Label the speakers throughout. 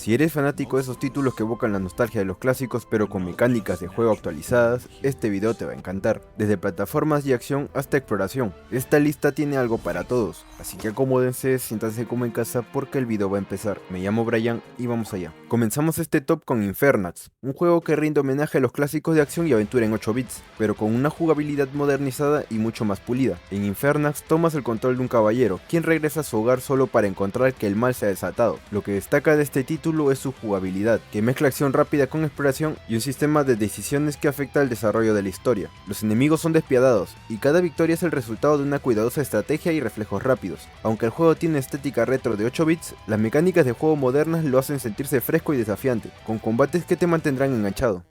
Speaker 1: Si eres fanático de esos títulos que evocan la nostalgia de los clásicos pero con mecánicas de juego actualizadas, este video te va a encantar, desde plataformas y acción hasta exploración. Esta lista tiene algo para todos, así que acomódense, siéntanse como en casa porque el video va a empezar. Me llamo Brian y vamos allá. Comenzamos este top con Infernax, un juego que rinde homenaje a los clásicos de acción y aventura en 8 bits, pero con una jugabilidad modernizada y mucho más pulida. En Infernax tomas el control de un caballero, quien regresa a su hogar solo para encontrar que el mal se ha desatado. Lo que destaca de este título es su jugabilidad, que mezcla acción rápida con exploración y un sistema de decisiones que afecta al desarrollo de la historia. Los enemigos son despiadados, y cada victoria es el resultado de una cuidadosa estrategia y reflejos rápidos. Aunque el juego tiene estética retro de 8 bits, las mecánicas de juego modernas lo hacen sentirse fresco y desafiante, con combates que te mantendrán enganchado.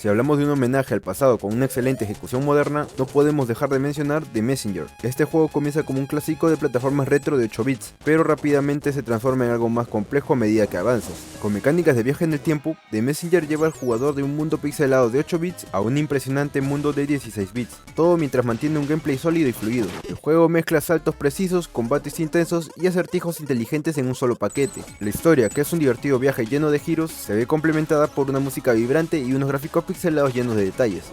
Speaker 1: Si hablamos de un homenaje al pasado con una excelente ejecución moderna, no podemos dejar de mencionar The Messenger. Este juego comienza como un clásico de plataformas retro de 8 bits, pero rápidamente se transforma en algo más complejo a medida que avanzas. Con mecánicas de viaje en el tiempo, The Messenger lleva al jugador de un mundo pixelado de 8 bits a un impresionante mundo de 16 bits, todo mientras mantiene un gameplay sólido y fluido. El juego mezcla saltos precisos, combates intensos y acertijos inteligentes en un solo paquete. La historia, que es un divertido viaje lleno de giros, se ve complementada por una música vibrante y unos gráficos pixelados llenos de detalles.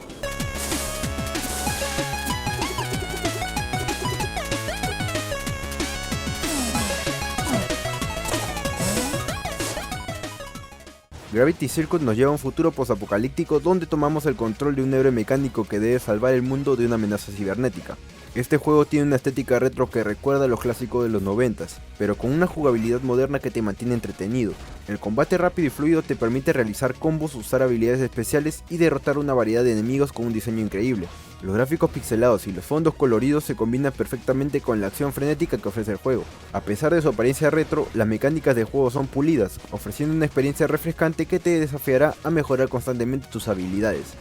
Speaker 1: Gravity Circuit nos lleva a un futuro posapocalíptico donde tomamos el control de un héroe mecánico que debe salvar el mundo de una amenaza cibernética. Este juego tiene una estética retro que recuerda a los clásicos de los 90s, pero con una jugabilidad moderna que te mantiene entretenido. El combate rápido y fluido te permite realizar combos, usar habilidades especiales y derrotar una variedad de enemigos con un diseño increíble. Los gráficos pixelados y los fondos coloridos se combinan perfectamente con la acción frenética que ofrece el juego. A pesar de su apariencia retro, las mecánicas de juego son pulidas, ofreciendo una experiencia refrescante que te desafiará a mejorar constantemente tus habilidades.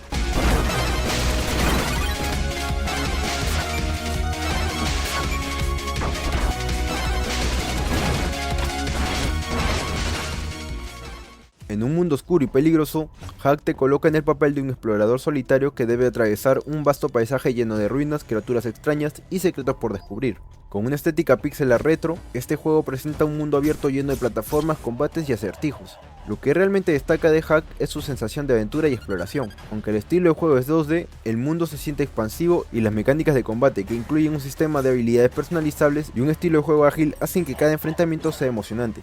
Speaker 1: En un mundo oscuro y peligroso, Hack te coloca en el papel de un explorador solitario que debe atravesar un vasto paisaje lleno de ruinas, criaturas extrañas y secretos por descubrir. Con una estética pixel retro, este juego presenta un mundo abierto lleno de plataformas, combates y acertijos. Lo que realmente destaca de Hack es su sensación de aventura y exploración. Aunque el estilo de juego es 2D, el mundo se siente expansivo y las mecánicas de combate, que incluyen un sistema de habilidades personalizables y un estilo de juego ágil, hacen que cada enfrentamiento sea emocionante.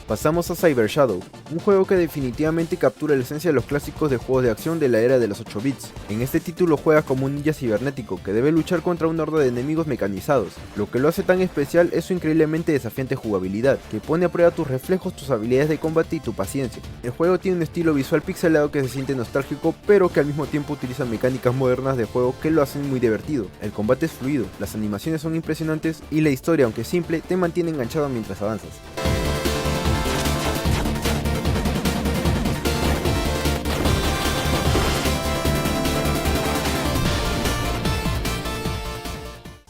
Speaker 1: Pasamos a Cyber Shadow, un juego que definitivamente captura la esencia de los clásicos de juegos de acción de la era de los 8 bits. En este título juegas como un ninja cibernético que debe luchar contra una horda de enemigos mecanizados. Lo que lo hace tan especial es su increíblemente desafiante jugabilidad, que pone a prueba tus reflejos, tus habilidades de combate y tu paciencia. El juego tiene un estilo visual pixelado que se siente nostálgico, pero que al mismo tiempo utiliza mecánicas modernas de juego que lo hacen muy divertido. El combate es fluido, las animaciones son impresionantes y la historia, aunque simple, te mantiene enganchado mientras avanzas.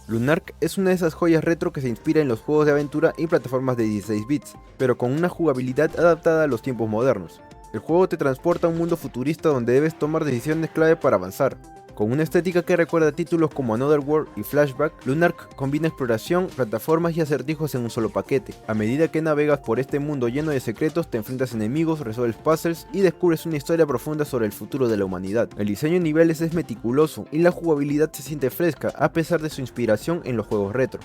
Speaker 1: Lunark es una de esas joyas retro que se inspira en los juegos de aventura y plataformas de 16 bits, pero con una jugabilidad adaptada a los tiempos modernos. El juego te transporta a un mundo futurista donde debes tomar decisiones clave para avanzar. Con una estética que recuerda a títulos como Another World y Flashback, Lunark combina exploración, plataformas y acertijos en un solo paquete. A medida que navegas por este mundo lleno de secretos, te enfrentas a enemigos, resuelves puzzles y descubres una historia profunda sobre el futuro de la humanidad. El diseño de niveles es meticuloso y la jugabilidad se siente fresca a pesar de su inspiración en los juegos retro.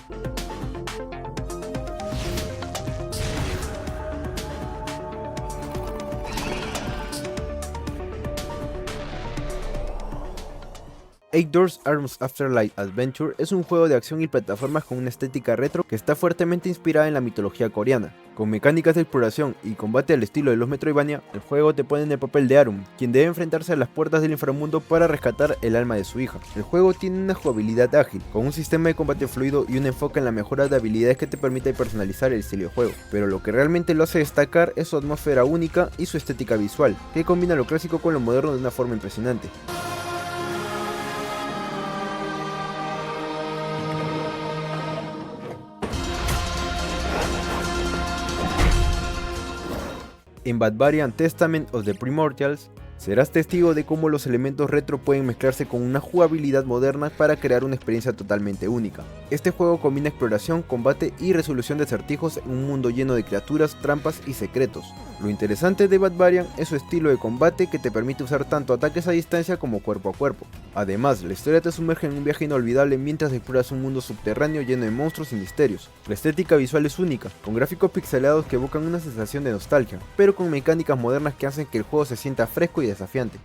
Speaker 1: Eight Doors Arms Afterlife Adventure es un juego de acción y plataformas con una estética retro que está fuertemente inspirada en la mitología coreana. Con mecánicas de exploración y combate al estilo de los Metroidvania, el juego te pone en el papel de Arum, quien debe enfrentarse a las puertas del inframundo para rescatar el alma de su hija. El juego tiene una jugabilidad ágil, con un sistema de combate fluido y un enfoque en la mejora de habilidades que te permite personalizar el estilo de juego. Pero lo que realmente lo hace destacar es su atmósfera única y su estética visual, que combina lo clásico con lo moderno de una forma impresionante. En Barbarian Testament of the Primordials, serás testigo de cómo los elementos retro pueden mezclarse con una jugabilidad moderna para crear una experiencia totalmente única. Este juego combina exploración, combate y resolución de acertijos en un mundo lleno de criaturas, trampas y secretos. Lo interesante de Barbarian es su estilo de combate que te permite usar tanto ataques a distancia como cuerpo a cuerpo. Además, la historia te sumerge en un viaje inolvidable mientras exploras un mundo subterráneo lleno de monstruos y misterios. La estética visual es única, con gráficos pixelados que evocan una sensación de nostalgia, pero con mecánicas modernas que hacen que el juego se sienta fresco y desafiante.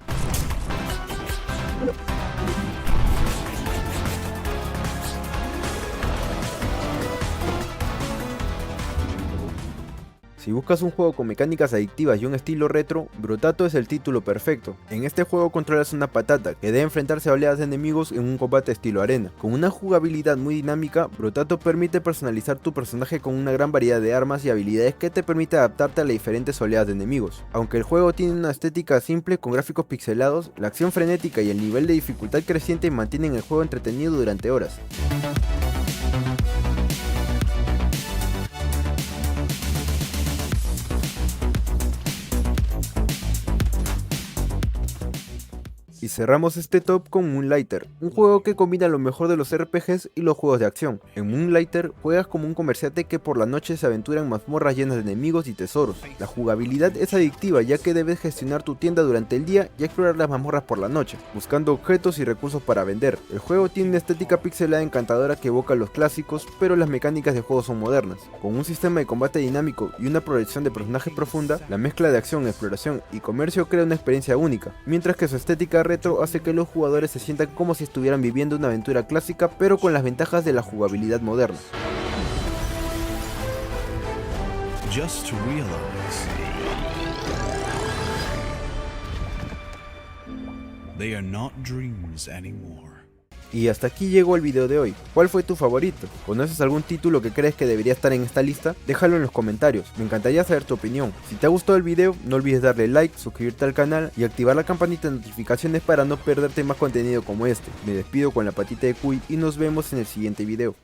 Speaker 1: Si buscas un juego con mecánicas adictivas y un estilo retro, Brotato es el título perfecto. En este juego controlas una patata que debe enfrentarse a oleadas de enemigos en un combate estilo arena. Con una jugabilidad muy dinámica, Brotato permite personalizar tu personaje con una gran variedad de armas y habilidades que te permite adaptarte a las diferentes oleadas de enemigos. Aunque el juego tiene una estética simple con gráficos pixelados, la acción frenética y el nivel de dificultad creciente mantienen el juego entretenido durante horas. Y cerramos este top con Moonlighter, un juego que combina lo mejor de los RPGs y los juegos de acción. En Moonlighter juegas como un comerciante que por la noche se aventura en mazmorras llenas de enemigos y tesoros. La jugabilidad es adictiva ya que debes gestionar tu tienda durante el día y explorar las mazmorras por la noche, buscando objetos y recursos para vender. El juego tiene una estética pixelada encantadora que evoca los clásicos, pero las mecánicas de juego son modernas. Con un sistema de combate dinámico y una progresión de personajes profunda, la mezcla de acción, exploración y comercio crea una experiencia única, mientras que su estética retro hace que los jugadores se sientan como si estuvieran viviendo una aventura clásica pero con las ventajas de la jugabilidad moderna.
Speaker 2: Just realize they are not dreams anymore.
Speaker 1: Y hasta aquí llegó el video de hoy. ¿Cuál fue tu favorito? ¿Conoces algún título que crees que debería estar en esta lista? Déjalo en los comentarios, me encantaría saber tu opinión. Si te ha gustado el video, no olvides darle like, suscribirte al canal y activar la campanita de notificaciones para no perderte más contenido como este. Me despido con la patita de Cuy y nos vemos en el siguiente video.